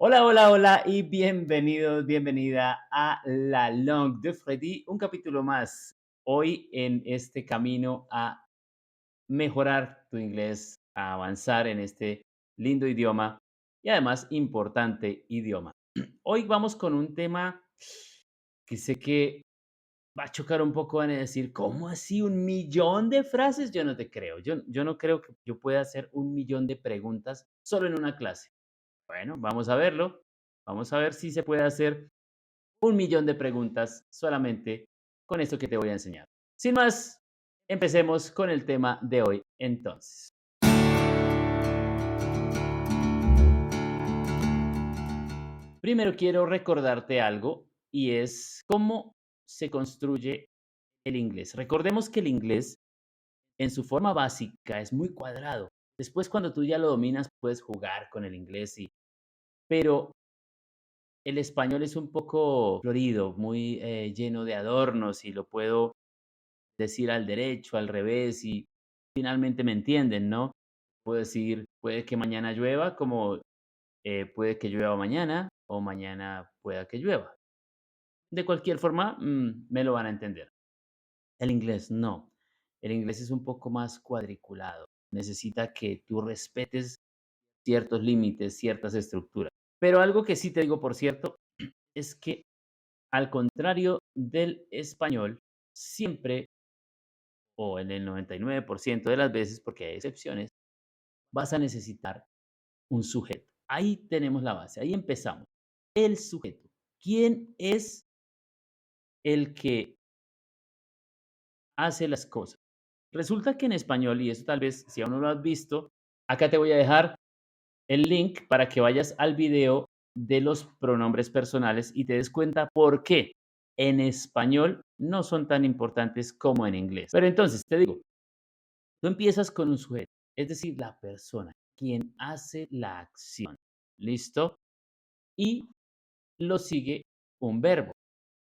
Hola, hola, hola y bienvenidos, bienvenida a La Langue de Freddy, un capítulo más. Hoy en este camino a mejorar tu inglés, a avanzar en este lindo idioma y además importante idioma. Hoy vamos con un tema que sé que va a chocar un poco, van a decir, ¿cómo así 1 millón de frases? Yo no te creo, yo no creo que yo pueda hacer 1 millón de preguntas solo en una clase. Bueno, vamos a verlo. Vamos a ver si se puede hacer 1 millón de preguntas solamente con esto que te voy a enseñar. Sin más, empecemos con el tema de hoy entonces. Primero quiero recordarte algo y es cómo se construye el inglés. Recordemos que el inglés en su forma básica es muy cuadrado. Después cuando tú ya lo dominas puedes jugar con el inglés pero el español es un poco florido, muy, lleno de adornos y lo puedo decir al derecho, al revés y finalmente me entienden, ¿no? Puedo decir, puede que mañana llueva, como, puede que llueva mañana o mañana pueda que llueva. De cualquier forma, me lo van a entender. El inglés no. El inglés es un poco más cuadriculado. Necesita que tú respetes ciertos límites, ciertas estructuras. Pero algo que sí te digo, por cierto, es que al contrario del español, siempre, o en el 99% de las veces, porque hay excepciones, vas a necesitar un sujeto. Ahí tenemos la base, ahí empezamos. El sujeto. ¿Quién es el que hace las cosas? Resulta que en español, y eso tal vez si aún no lo has visto, acá te voy a dejar el link para que vayas al video de los pronombres personales y te des cuenta por qué en español no son tan importantes como en inglés. Pero entonces, te digo, tú empiezas con un sujeto, es decir, la persona, quien hace la acción. ¿Listo? Y lo sigue un verbo.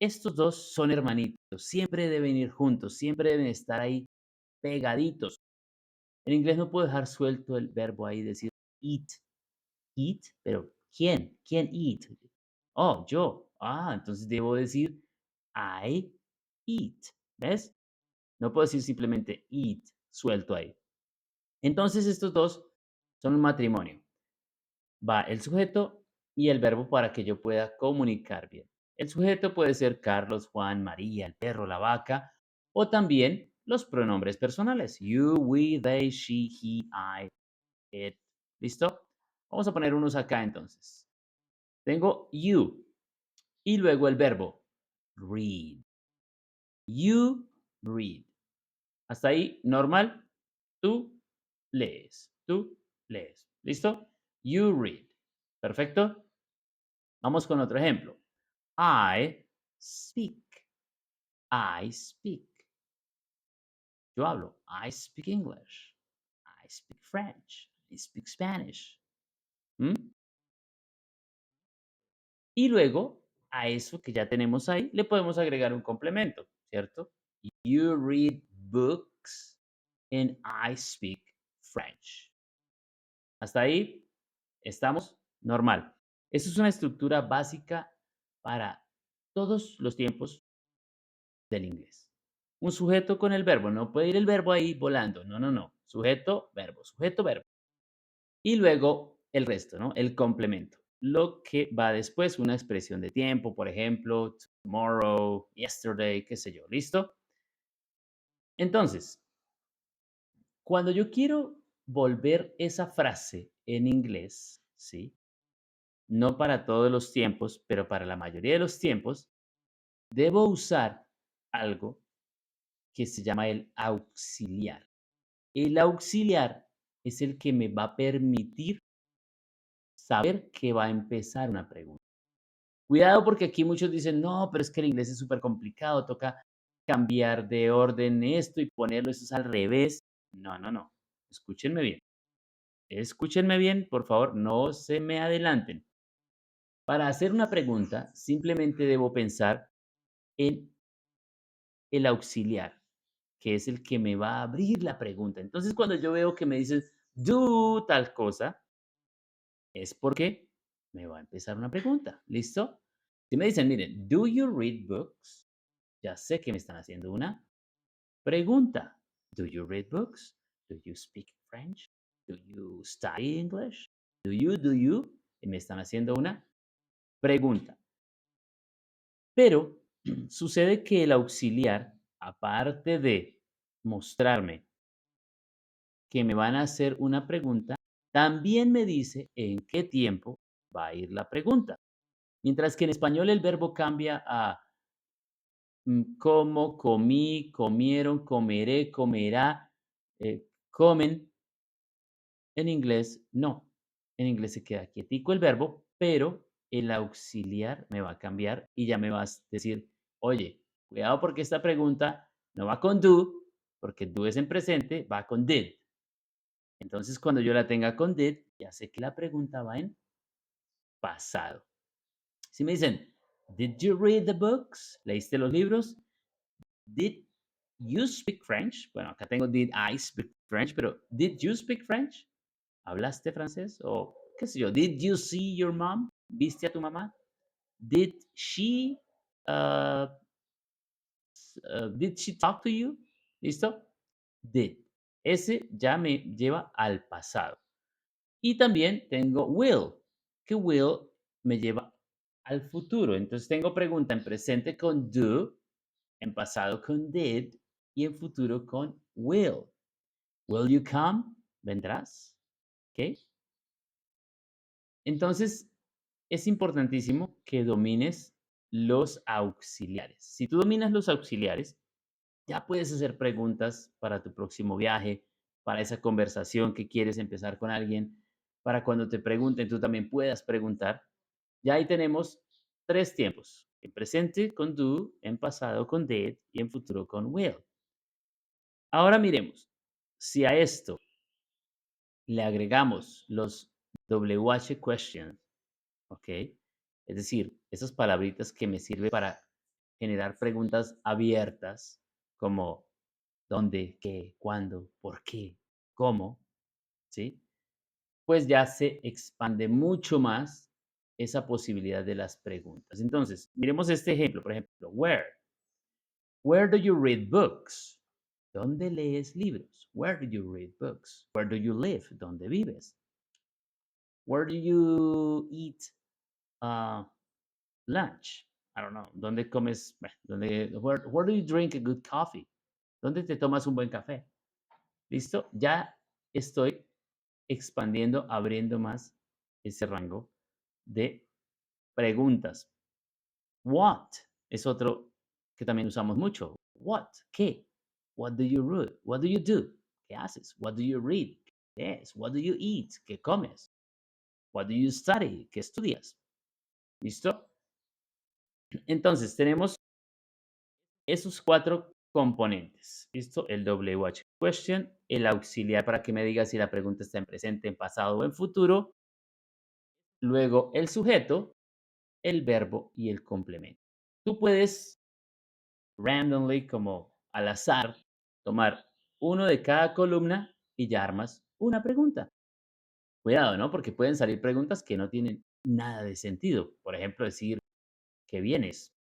Estos dos son hermanitos, siempre deben ir juntos, siempre deben estar ahí pegaditos. En inglés no puedo dejar suelto el verbo ahí, decir eat, eat, pero ¿quién? ¿Quién eat? Oh, yo. Ah, entonces debo decir I eat. ¿Ves? No puedo decir simplemente eat suelto ahí. Entonces estos dos son un matrimonio. Va el sujeto y el verbo para que yo pueda comunicar bien. El sujeto puede ser Carlos, Juan, María, el perro, la vaca, o también los pronombres personales. You, we, they, she, he, I, it. ¿Listo? Vamos a poner unos acá entonces. Tengo you y luego el verbo read. You read. Hasta ahí, normal. Tú lees. Tú lees. ¿Listo? You read. Perfecto. Vamos con otro ejemplo. I speak. I speak. Yo hablo. I speak English. I speak French. I speak Spanish. ¿Mm? Y luego, a eso que ya tenemos ahí, le podemos agregar un complemento, ¿cierto? You read books and I speak French. Hasta ahí estamos normal. Eso es una estructura básica para todos los tiempos del inglés. Un sujeto con el verbo, no puede ir el verbo ahí volando, no, no, no. Sujeto, verbo. Y luego el resto, ¿no? El complemento. Lo que va después, una expresión de tiempo, por ejemplo, tomorrow, yesterday, qué sé yo, ¿listo? Entonces, cuando yo quiero volver esa frase en inglés, ¿sí? No para todos los tiempos, pero para la mayoría de los tiempos, debo usar algo que se llama el auxiliar. El auxiliar es el que me va a permitir saber que va a empezar una pregunta. Cuidado porque aquí muchos dicen, no, pero es que el inglés es súper complicado, toca cambiar de orden esto y ponerlo, eso es al revés. No, no, no. Escúchenme bien. Escúchenme bien, por favor, no se me adelanten. Para hacer una pregunta, simplemente debo pensar en el auxiliar, que es el que me va a abrir la pregunta. Entonces, cuando yo veo que me dices, do tal cosa, es porque me va a empezar una pregunta, ¿listo? Si me dicen, miren, ¿do you read books? Ya sé que me están haciendo una pregunta. Do you read books? Do you speak French? Do you study English? Do you? Y me están haciendo una pregunta. Pero sucede que el auxiliar, aparte de mostrarme que me van a hacer una pregunta, también me dice en qué tiempo va a ir la pregunta. Mientras que en español el verbo cambia a como, comí, comieron, comeré, comerá, comen. En inglés no. En inglés se queda quietico el verbo, pero el auxiliar me va a cambiar y ya me vas a decir, oye, cuidado porque esta pregunta no va con do, porque do es en presente, va con did. Entonces, cuando yo la tenga con did, ya sé que la pregunta va en pasado. Si me dicen, did you read the books? ¿Leíste los libros? Did you speak French? Bueno, acá tengo did I speak French, pero did you speak French? ¿Hablaste francés? O qué sé yo, did you see your mom? ¿Viste a tu mamá? Did she, uh, did she talk to you? ¿Listo? Did. Ese ya me lleva al pasado. Y también tengo will, que will me lleva al futuro. Entonces tengo pregunta en presente con do, en pasado con did y en futuro con will. Will you come? ¿Vendrás? ¿Ok? Entonces, es importantísimo que domines los auxiliares. Si tú dominas los auxiliares, ya puedes hacer preguntas para tu próximo viaje, para esa conversación que quieres empezar con alguien, para cuando te pregunten, tú también puedas preguntar. Ya ahí tenemos tres tiempos: en presente con do, en pasado con did y en futuro con will. Ahora miremos, si a esto le agregamos los WH questions, ¿ok? Es decir, esas palabritas que me sirven para generar preguntas abiertas, como dónde, qué, cuándo, por qué, cómo, ¿sí? Pues ya se expande mucho más esa posibilidad de las preguntas. Entonces, miremos este ejemplo, por ejemplo, where. Where do you read books? ¿Dónde lees libros? Where do you read books? Where do you live? ¿Dónde vives? Where do you eat uh, lunch? I don't know. ¿Dónde comes? Where do you drink a good coffee? ¿Dónde te tomas un buen café? ¿Listo? Ya estoy expandiendo, abriendo más ese rango de preguntas. What es otro que también usamos mucho. What, ¿qué? What do you read? What do you do? ¿Qué haces? What do you read? ¿Qué es? What do you eat? ¿Qué comes? What do you study? ¿Qué estudias? ¿Listo? Entonces, tenemos esos cuatro componentes. ¿Listo? El WH question, el auxiliar para que me diga si la pregunta está en presente, en pasado o en futuro. Luego el sujeto, el verbo y el complemento. Tú puedes randomly, como al azar, tomar uno de cada columna y ya armas una pregunta. Cuidado, ¿no? Porque pueden salir preguntas que no tienen nada de sentido. Por ejemplo, decir, ¿qué vienes?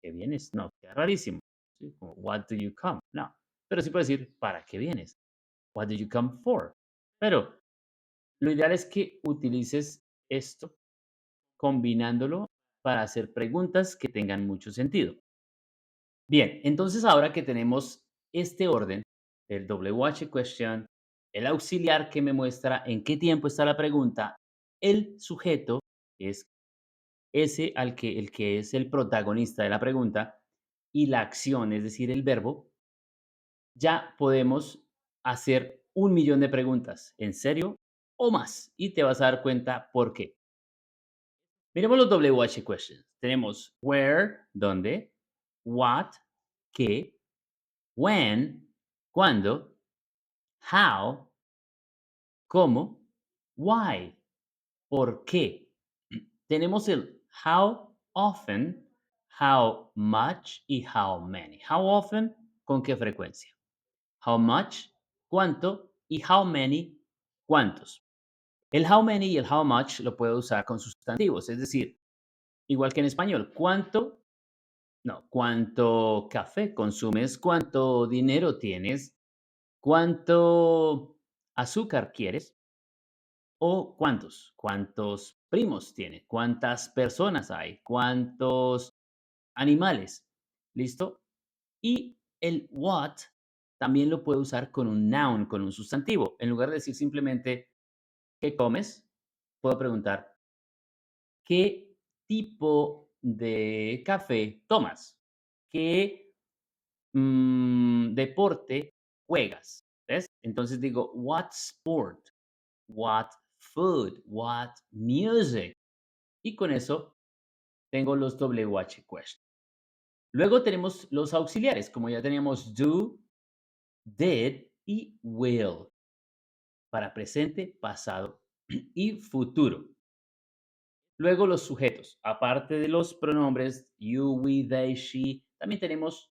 ¿Qué vienes? No, queda rarísimo. ¿Sí? Como, what do you come? No. Pero sí puedes decir, ¿para qué vienes? What do you come for? Pero lo ideal es que utilices esto combinándolo para hacer preguntas que tengan mucho sentido. Bien, entonces ahora que tenemos este orden, el WH question, el auxiliar que me muestra en qué tiempo está la pregunta, el sujeto, que es ese el que es el protagonista de la pregunta, y la acción, es decir, el verbo, ya podemos hacer 1.000.000 de preguntas, en serio o más, y te vas a dar cuenta por qué. Miremos los WH questions. Tenemos where, ¿dónde? What, ¿qué? When, ¿cuándo? How, ¿cómo? Why, ¿por qué? Tenemos el how often, how much y how many. How often, ¿con qué frecuencia? How much, ¿cuánto? Y how many, ¿cuántos? El how many y el how much lo puedo usar con sustantivos, es decir, igual que en español, ¿cuánto? No, ¿cuánto café consumes? ¿Cuánto dinero tienes? ¿Cuánto azúcar quieres? ¿O cuántos? ¿Cuántos primos tiene? ¿Cuántas personas hay? ¿Cuántos animales? ¿Listo? Y el what también lo puedo usar con un noun, con un sustantivo. En lugar de decir simplemente ¿qué comes? Puedo preguntar ¿qué tipo de café tomas? ¿Qué deporte juegas? ¿Ves? Entonces digo, what sport, what food, what music. Y con eso tengo los WH questions. Luego tenemos los auxiliares, como ya teníamos do, did y will para presente, pasado y futuro. Luego los sujetos, aparte de los pronombres you, we, they, she, también tenemos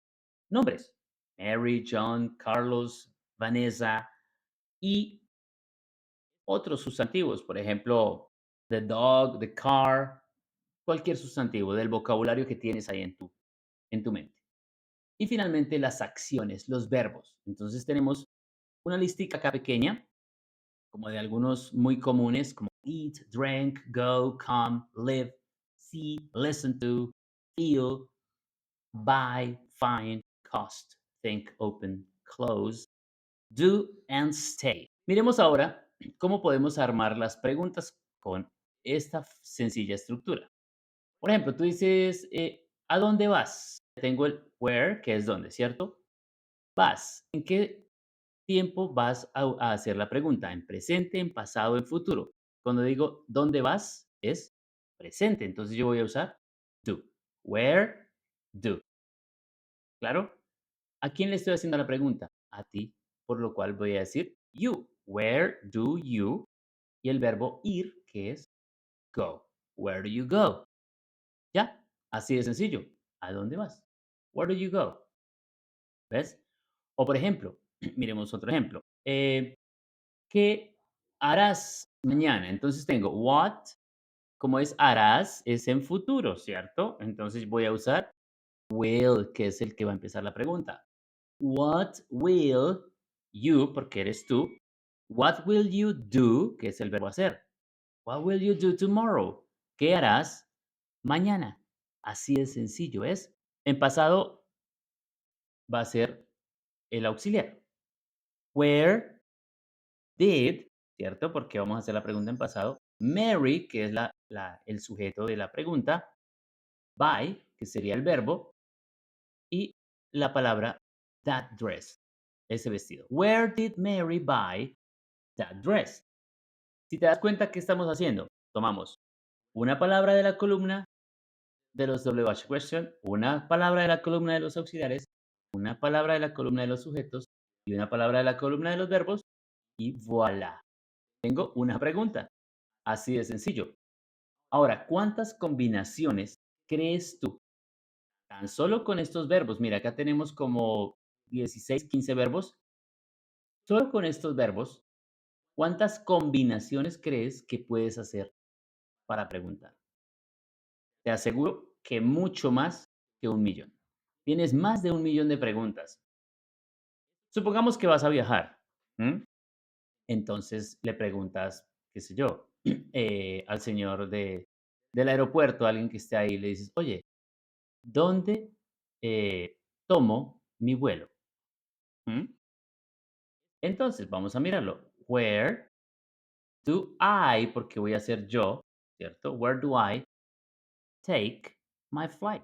nombres. Mary, John, Carlos, Vanessa y otros sustantivos, por ejemplo, the dog, the car, cualquier sustantivo del vocabulario que tienes ahí en tu mente. Y finalmente las acciones, los verbos. Entonces tenemos una listica acá pequeña, como de algunos muy comunes, como eat, drink, go, come, live, see, listen to, feel, buy, find, cost, think, open, close, do and stay. Miremos ahora cómo podemos armar las preguntas con esta sencilla estructura. Por ejemplo, tú dices, ¿a dónde vas? Tengo el where, que es dónde, ¿cierto? Vas. ¿En qué tiempo vas a hacer la pregunta? ¿En presente, en pasado, en futuro? Cuando digo ¿dónde vas? Es presente. Entonces yo voy a usar do. Where, do. ¿Claro? ¿A quién le estoy haciendo la pregunta? A ti. Por lo cual voy a decir you. Where do you? Y el verbo ir, que es go. Where do you go? ¿Ya? Así de sencillo. ¿A dónde vas? Where do you go? ¿Ves? O por ejemplo, miremos otro ejemplo. ¿Qué harás mañana? Entonces tengo what, como es harás, es en futuro, ¿cierto? Entonces voy a usar will, que es el que va a empezar la pregunta. What will you, porque eres tú, what will you do, que es el verbo hacer. What will you do tomorrow? ¿Qué harás mañana? Así de sencillo es. En pasado va a ser el auxiliar. Where did, ¿cierto? Porque vamos a hacer la pregunta en pasado. Mary, que es el sujeto de la pregunta. Buy, que sería el verbo. Y la palabra that dress, ese vestido. Where did Mary buy that dress? Si te das cuenta, ¿qué estamos haciendo? Tomamos una palabra de la columna de los WH question, una palabra de la columna de los auxiliares, una palabra de la columna de los sujetos y una palabra de la columna de los verbos y voilà. Tengo una pregunta. Así de sencillo. Ahora, ¿cuántas combinaciones crees tú? Tan solo con estos verbos. Mira, acá tenemos como 16, 15 verbos. Solo con estos verbos, ¿cuántas combinaciones crees que puedes hacer para preguntar? Te aseguro que mucho más que 1.000.000. Tienes más de 1.000.000 de preguntas. Supongamos que vas a viajar. ¿M? Entonces le preguntas, qué sé yo, al señor del aeropuerto, a alguien que esté ahí, le dices, oye, ¿dónde tomo mi vuelo? ¿M? Entonces vamos a mirarlo. Where do I, porque voy a ser yo, ¿cierto? Where do I take my flight?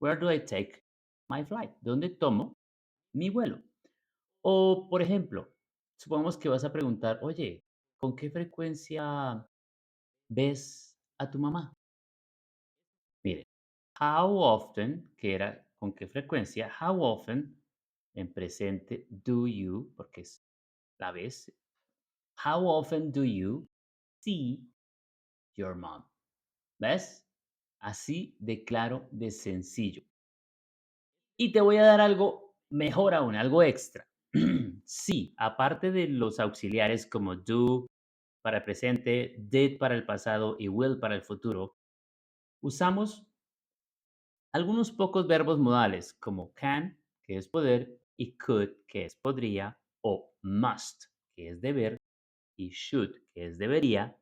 Where do I take my flight? ¿Dónde tomo mi vuelo? O, por ejemplo, supongamos que vas a preguntar, oye, ¿con qué frecuencia ves a tu mamá? Mire, how often, que era con qué frecuencia, how often, en presente, do you, porque es la vez, how often do you see your mom? ¿Ves? Así de claro, de sencillo. Y te voy a dar algo mejor aún, algo extra. Sí, aparte de los auxiliares como do, para el presente, did para el pasado y will para el futuro, usamos algunos pocos verbos modales como can, que es poder, y could, que es podría, o must, que es deber, y should, que es debería.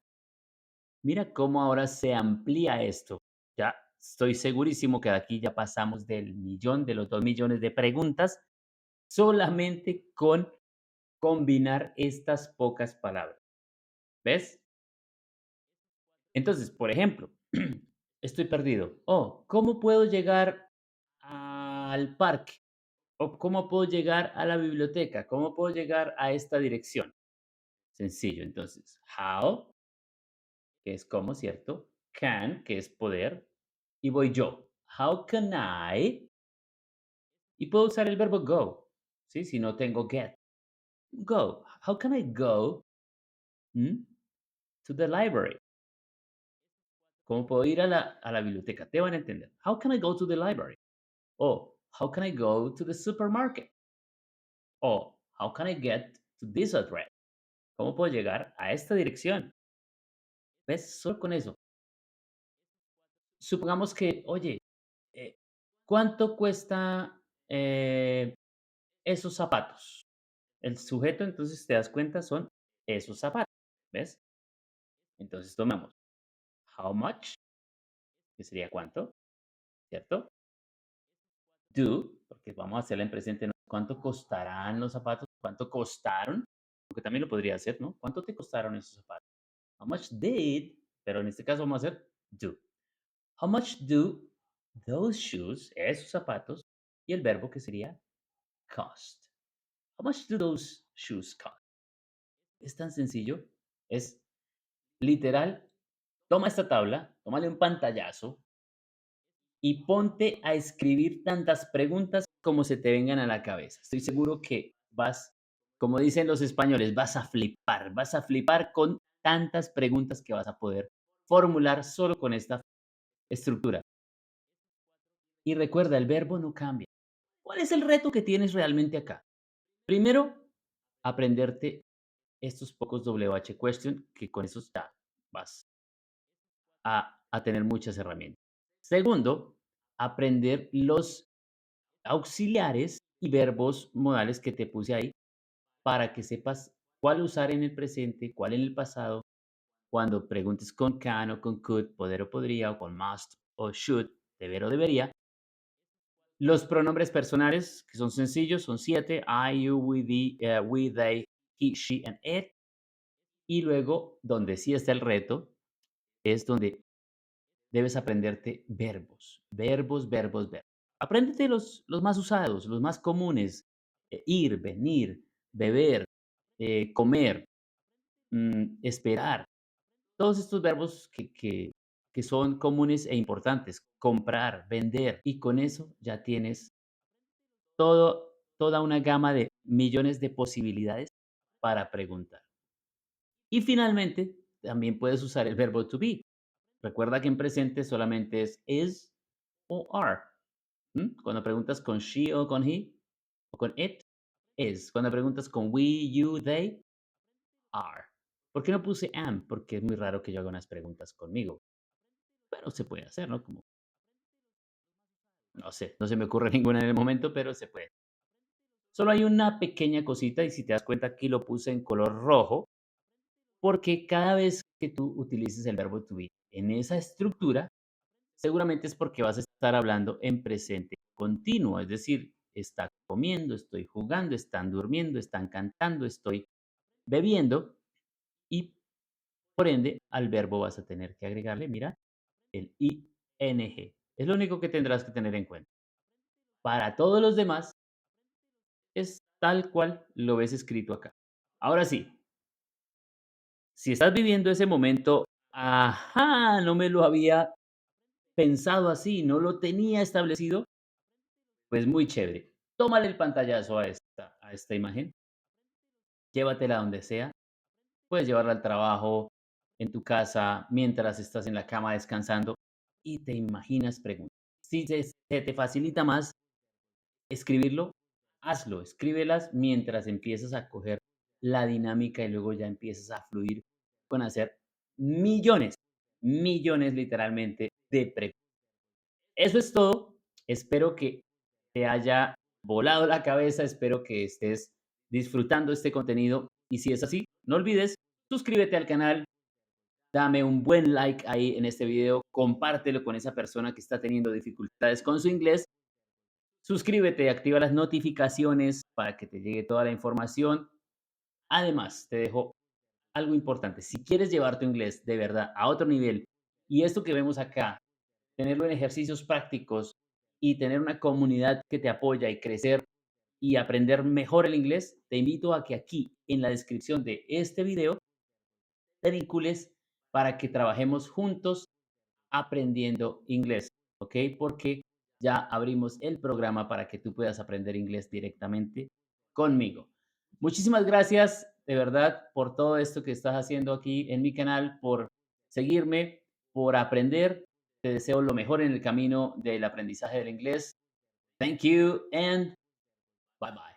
Mira cómo ahora se amplía esto. Ya estoy segurísimo que de aquí ya pasamos del millón, de los 2 millones de preguntas, solamente con combinar estas pocas palabras. ¿Ves? Entonces, por ejemplo, estoy perdido. Oh, ¿cómo puedo llegar al parque? ¿O cómo puedo llegar a la biblioteca? ¿Cómo puedo llegar a esta dirección? Sencillo, entonces, how, que es cómo, ¿cierto? Can, que es poder, y voy yo. How can I? Y puedo usar el verbo go, ¿sí? Si no tengo get. Go. How can I go mm, to the library? ¿Cómo puedo ir a la biblioteca? Te van a entender. How can I go to the library? O how can I go to the supermarket? O how can I get to this address? ¿Cómo puedo llegar a esta dirección? ¿Ves? Solo con eso. Supongamos que, oye, eh, ¿cuánto cuesta esos zapatos? El sujeto, entonces, te das cuenta, son esos zapatos, ¿ves? Entonces tomamos how much, que sería cuánto, ¿cierto? Do, porque vamos a hacerla en presente, ¿no? ¿Cuánto costarán los zapatos? ¿Cuánto costaron? Porque también lo podría hacer, ¿no? ¿Cuánto te costaron esos zapatos? How much did, pero en este caso vamos a hacer do. How much do those shoes, esos zapatos, y el verbo que sería cost. How much do those shoes cost? Es tan sencillo, es literal. Toma esta tabla, tómale un pantallazo y ponte a escribir tantas preguntas como se te vengan a la cabeza. Estoy seguro que vas, como dicen los españoles, vas a flipar con tantas preguntas que vas a poder formular solo con esta estructura. Y recuerda, el verbo no cambia. ¿Cuál es el reto que tienes realmente acá? Primero, aprenderte estos pocos WH question, que con esos ya vas a tener muchas herramientas. Segundo, aprender los auxiliares y verbos modales que te puse ahí para que sepas cuál usar en el presente, cuál en el pasado, cuando preguntes con can o con could, poder o podría, o con must o should, deber o debería. Los pronombres personales, que son sencillos, son 7, I, you, we, they, he, she, and it. Y luego, donde sí está el reto, es donde debes aprenderte verbos, verbos, verbos, verbos. Apréndete los más usados, los más comunes. Ir, venir, beber, comer, esperar. Todos estos verbos que son comunes e importantes. Comprar, vender. Y con eso ya tienes toda una gama de millones de posibilidades para preguntar. Y finalmente, también puedes usar el verbo to be. Recuerda que en presente solamente es is o are. Cuando preguntas con she o con he o con it, is. Cuando preguntas con we, you, they, are. ¿Por qué no puse am? Porque es muy raro que yo haga unas preguntas conmigo. Pero se puede hacer, ¿no? Como, no sé, no se me ocurre ninguna en el momento, pero se puede. Solo hay una pequeña cosita y si te das cuenta aquí lo puse en color rojo, porque cada vez que tú utilices el verbo to be en esa estructura, seguramente es porque vas a estar hablando en presente continuo, es decir, está comiendo, estoy jugando, están durmiendo, están cantando, estoy bebiendo y por ende al verbo vas a tener que agregarle, mira, el ing. Es lo único que tendrás que tener en cuenta. Para todos los demás es tal cual lo ves escrito acá. Ahora sí, si estás viviendo ese momento, ajá, no me lo había pensado así, no lo tenía establecido, pues muy chévere. Tómale el pantallazo a esta imagen, llévatela donde sea. Puedes llevarla al trabajo, en tu casa, mientras estás en la cama descansando y te imaginas preguntas. Si se te facilita más escribirlo, hazlo, escríbelas mientras empiezas a coger la dinámica y luego ya empiezas a fluir pueden hacer millones, millones literalmente de preguntas. Eso es todo. Espero que te haya volado la cabeza, espero que estés disfrutando este contenido y si es así, no olvides suscríbete al canal, dame un buen like ahí en este video, compártelo con esa persona que está teniendo dificultades con su inglés, suscríbete, activa las notificaciones para que te llegue toda la información. Además, te dejo algo importante, si quieres llevar tu inglés de verdad a otro nivel y esto que vemos acá, tenerlo en ejercicios prácticos y tener una comunidad que te apoya y crecer y aprender mejor el inglés, te invito a que aquí en la descripción de este video te vincules para que trabajemos juntos aprendiendo inglés, ¿ok? Porque ya abrimos el programa para que tú puedas aprender inglés directamente conmigo. Muchísimas gracias, de verdad, por todo esto que estás haciendo aquí en mi canal, por seguirme, por aprender. Te deseo lo mejor en el camino del aprendizaje del inglés. Thank you and bye bye.